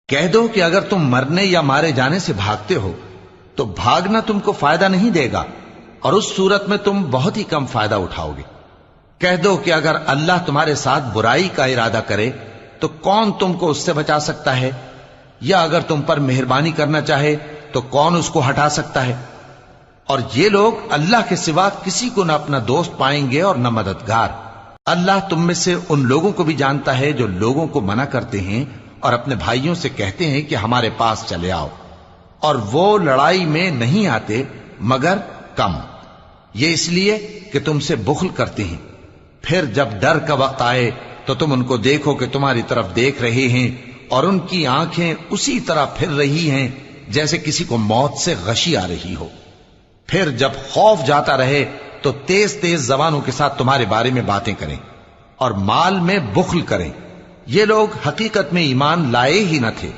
کہہ دو کہ اگر تم مرنے یا مارے جانے سے بھاگتے ہو تو بھاگنا تم کو فائدہ نہیں دے گا، اور اس صورت میں تم بہت ہی کم فائدہ اٹھاؤ گے۔ کہہ دو کہ اگر اللہ تمہارے ساتھ برائی کا ارادہ کرے تو کون تم کو اس سے بچا سکتا ہے، یا اگر تم پر مہربانی کرنا چاہے تو کون اس کو ہٹا سکتا ہے؟ اور یہ لوگ اللہ کے سوا کسی کو نہ اپنا دوست پائیں گے اور نہ مددگار۔ اللہ تم میں سے ان لوگوں کو بھی جانتا ہے جو لوگوں کو منع کرتے ہیں اور اپنے بھائیوں سے کہتے ہیں کہ ہمارے پاس چلے آؤ، اور وہ لڑائی میں نہیں آتے مگر کم، یہ اس لیے کہ تم سے بخل کرتے ہیں۔ پھر جب ڈر کا وقت آئے تو تم ان کو دیکھو کہ تمہاری طرف دیکھ رہے ہیں، اور ان کی آنکھیں اسی طرح پھر رہی ہیں جیسے کسی کو موت سے غشی آ رہی ہو۔ پھر جب خوف جاتا رہے تو تیز تیز زبانوں کے ساتھ تمہارے بارے میں باتیں کریں اور مال میں بخل کریں۔ یہ لوگ حقیقت میں ایمان لائے ہی نہ تھے۔